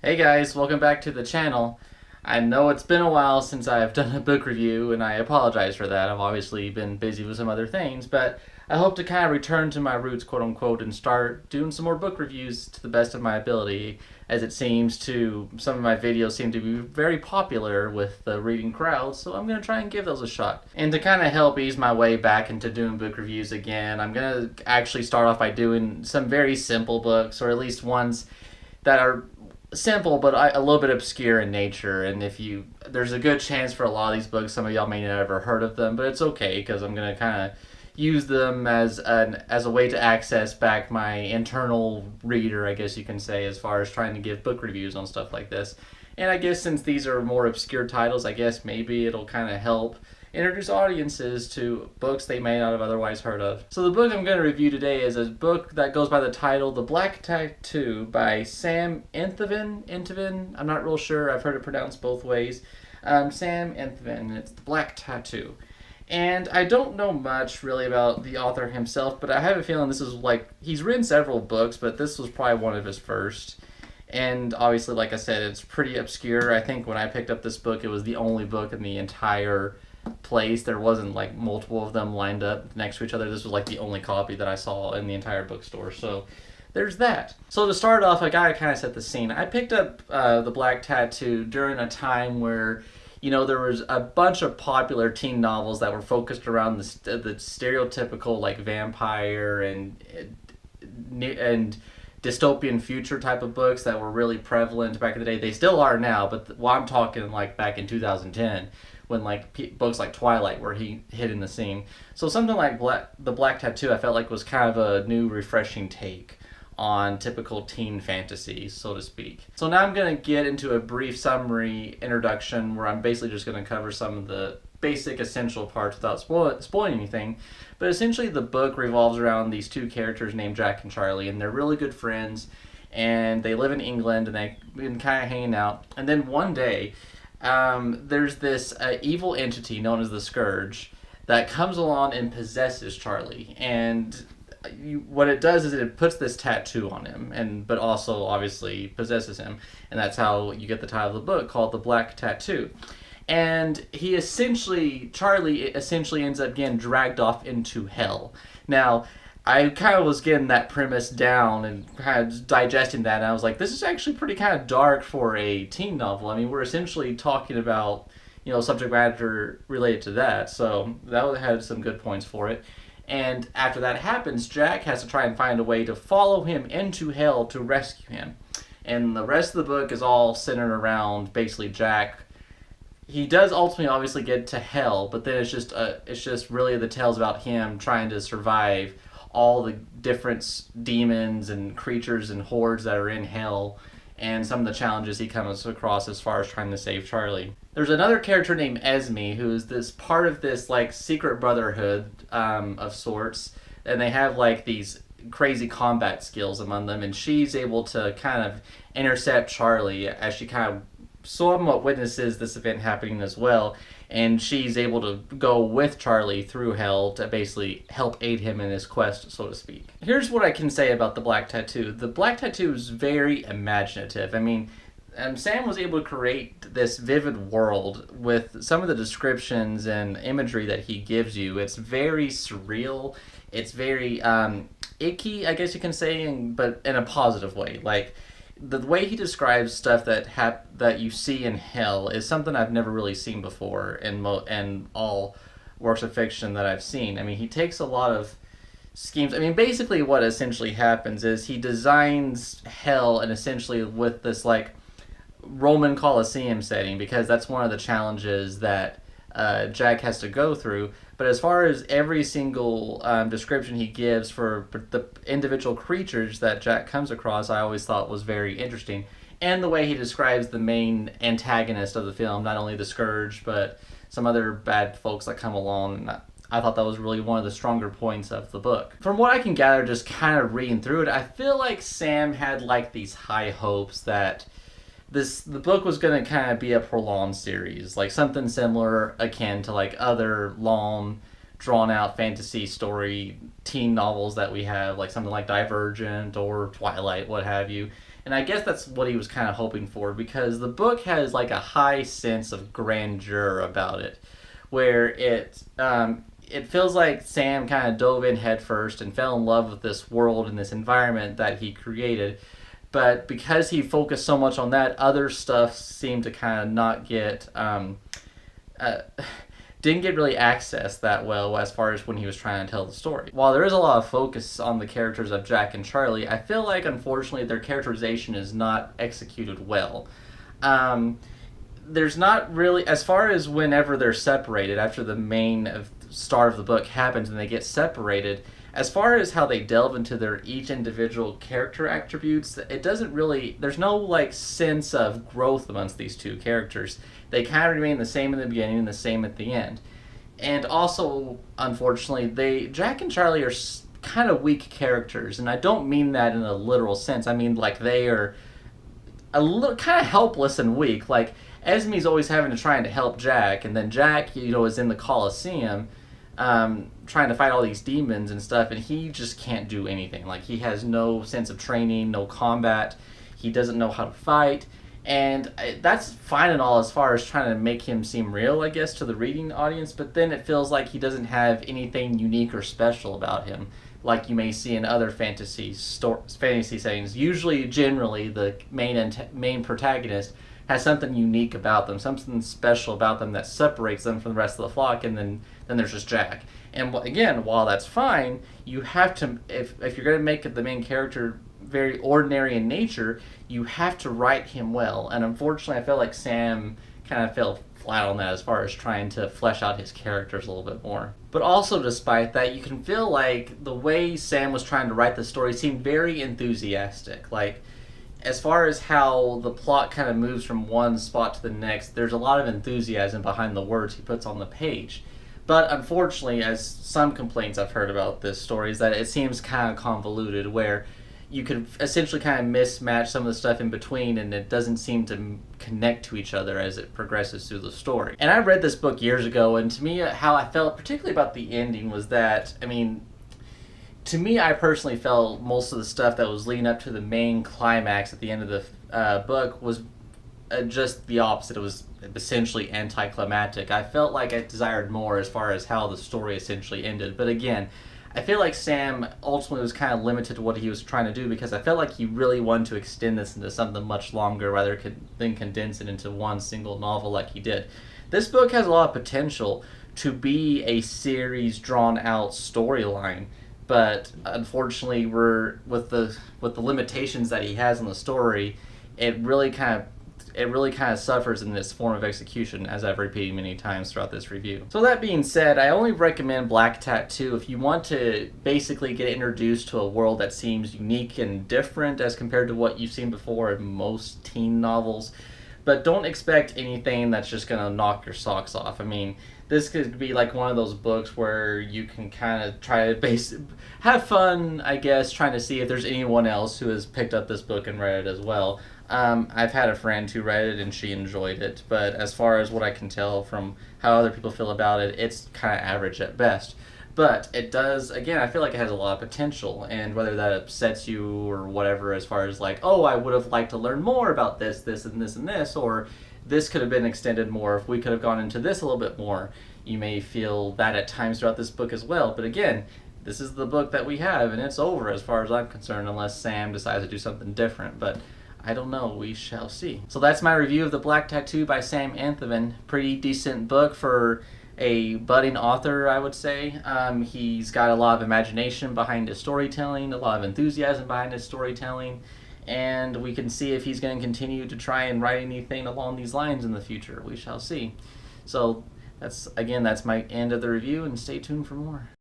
Hey guys, welcome back to the channel. I know it's been a while since I've done a book review, and I apologize for that. I've obviously been busy with some other things, but I hope to kind of return to my roots, quote unquote, and start doing some more book reviews to the best of my ability, as it seems to some of my videos seem to be very popular with the reading crowd, so I'm going to try and give those a shot. And to kind of help ease my way back into doing book reviews again, I'm going to actually start off by doing some very simple books, or at least ones that are simple but a little bit obscure in nature. And there's a good chance for a lot of these books some of y'all may not have ever heard of them, but it's okay because I'm gonna kind of use them as a way to access back my internal reader, I guess you can say, as far as trying to give book reviews on stuff like this. And I guess since these are more obscure titles, I guess maybe it'll kind of help introduce audiences to books they may not have otherwise heard of. So the book I'm going to review today is a book that goes by the title The Black Tattoo by Sam Enthoven. I'm not real sure. I've heard it pronounced both ways. Sam Enthoven, and it's The Black Tattoo. And I don't know much really about the author himself, but I have a feeling this is he's written several books, but this was probably one of his first. And obviously, like I said, it's pretty obscure. I think when I picked up this book, it was the only book in the entire place. There wasn't like multiple of them lined up next to each other. This was like the only copy that I saw in the entire bookstore. So there's that. So to start off, I gotta kind of set the scene. I picked up The Black Tattoo during a time where, there was a bunch of popular teen novels that were focused around the stereotypical like vampire and dystopian future type of books that were really prevalent back in the day. They still are now, but I'm talking like back in 2010 when books like Twilight were hitting the scene. So something like The Black Tattoo I felt like was kind of a new refreshing take on typical teen fantasy, so to speak. So now I'm going to get into a brief summary introduction where I'm basically just going to cover some of the basic essential parts without spoiling anything. But essentially the book revolves around these two characters named Jack and Charlie, and they're really good friends, and they live in England, and they've been kind of hanging out. And then one day, there's this evil entity known as the Scourge that comes along and possesses Charlie. And what it does is it puts this tattoo on him, but also obviously possesses him. And that's how you get the title of the book, called The Black Tattoo. And Charlie essentially ends up getting dragged off into hell. Now, I kind of was getting that premise down and kind of digesting that, and I was like, this is actually pretty kind of dark for a teen novel. I mean, we're essentially talking about, subject matter related to that, so that had some good points for it. And after that happens, Jack has to try and find a way to follow him into hell to rescue him. And the rest of the book is all centered around basically Jack. He does ultimately obviously get to hell, but then it's just really the tales about him trying to survive all the different demons and creatures and hordes that are in hell, and some of the challenges he comes across as far as trying to save Charlie. There's another character named Esme, who's this part of this secret brotherhood of sorts, and they have these crazy combat skills among them, and she's able to kind of intercept Charlie as she kind of somewhat witnesses this event happening as well, and she's able to go with Charlie through hell to basically help aid him in his quest, so to speak. Here's what I can say about The Black Tattoo. The Black Tattoo is very imaginative. I mean, Sam was able to create this vivid world with some of the descriptions and imagery that he gives you. It's very surreal. It's very icky, I guess you can say, but in a positive way. The way he describes stuff that you see in hell is something I've never really seen before in all works of fiction that I've seen. I mean, he takes a lot of schemes. I mean, basically what essentially happens is he designs hell, and essentially with this Roman Colosseum setting, because that's one of the challenges that Jack has to go through. But as far as every single description he gives for the individual creatures that Jack comes across, I always thought was very interesting. And the way he describes the main antagonist of the film, not only the Scourge, but some other bad folks that come along. I thought that was really one of the stronger points of the book. From what I can gather, just kind of reading through it, I feel like Sam had these high hopes that the book was going to kind of be a prolonged series, something similar akin to other long drawn out fantasy story teen novels that we have, something like Divergent or Twilight, what have you. And I guess that's what he was kind of hoping for, because the book has like a high sense of grandeur about it, where it feels like Sam kind of dove in headfirst and fell in love with this world and this environment that he created. But because he focused so much on that, other stuff seemed to kind of not get uh, didn't get really accessed that well as far as when he was trying to tell the story. While there is a lot of focus on the characters of Jack and Charlie, I feel like unfortunately their characterization is not executed well. There's not really, as far as whenever they're separated after the main star of the book happens and they get separated, as far as how they delve into their each individual character attributes, it doesn't really, there's no like sense of growth amongst these two characters. They kind of remain the same in the beginning and the same at the end. And also, unfortunately, Jack and Charlie are kind of weak characters, and I don't mean that in a literal sense. I mean like they are a little kind of helpless and weak. Like Esme's always having to try to help Jack, and then Jack, is in the Colosseum, trying to fight all these demons and stuff, and he just can't do anything. Like he has no sense of training, no combat. He doesn't know how to fight, and that's fine and all as far as trying to make him seem real, I guess, to the reading audience. But then it feels like he doesn't have anything unique or special about him, like you may see in other fantasy settings. Usually, generally, the main protagonist has something unique about them, something special about them that separates them from the rest of the flock, and then there's just Jack. And again, while that's fine, you have to, if you're going to make the main character very ordinary in nature, you have to write him well. And unfortunately, I feel like Sam kind of fell flat on that as far as trying to flesh out his characters a little bit more. But also, despite that, you can feel like the way Sam was trying to write the story seemed very enthusiastic. Like, as far as how the plot kind of moves from one spot to the next, there's a lot of enthusiasm behind the words he puts on the page. But unfortunately, as some complaints I've heard about this story, is that it seems kind of convoluted, where you could essentially kind of mismatch some of the stuff in between, and it doesn't seem to connect to each other as it progresses through the story. And I read this book years ago, and to me, how I felt particularly about the ending was that, to me, I personally felt most of the stuff that was leading up to the main climax at the end of the book was just the opposite. It was essentially anticlimactic. I felt like I desired more as far as how the story essentially ended. But again, I feel like Sam ultimately was kind of limited to what he was trying to do, because I felt like he really wanted to extend this into something much longer rather than condense it into one single novel like he did. This book has a lot of potential to be a series drawn out storyline, but unfortunately, with the limitations that he has in the story, it really kind of suffers in this form of execution, as I've repeated many times throughout this review. So that being said, I only recommend Black Tattoo if you want to basically get introduced to a world that seems unique and different as compared to what you've seen before in most teen novels. But don't expect anything that's just going to knock your socks off. This could be like one of those books where you can kind of try to have fun, I guess, trying to see if there's anyone else who has picked up this book and read it as well. I've had a friend who read it and she enjoyed it, but as far as what I can tell from how other people feel about it, it's kind of average at best. But it does, again, I feel like it has a lot of potential, and whether that upsets you or whatever, as far as like, oh, I would have liked to learn more about this, this, and this, and this, or this could have been extended more if we could have gone into this a little bit more. You may feel that at times throughout this book as well, but again, this is the book that we have, and it's over as far as I'm concerned, unless Sam decides to do something different, but I don't know, we shall see. So that's my review of The Black Tattoo by Sam Enthoven. Pretty decent book for a budding author, I would say. He's got a lot of imagination behind his storytelling, a lot of enthusiasm behind his storytelling, and we can see if he's going to continue to try and write anything along these lines in the future. We shall see. So that's my end of the review, and stay tuned for more.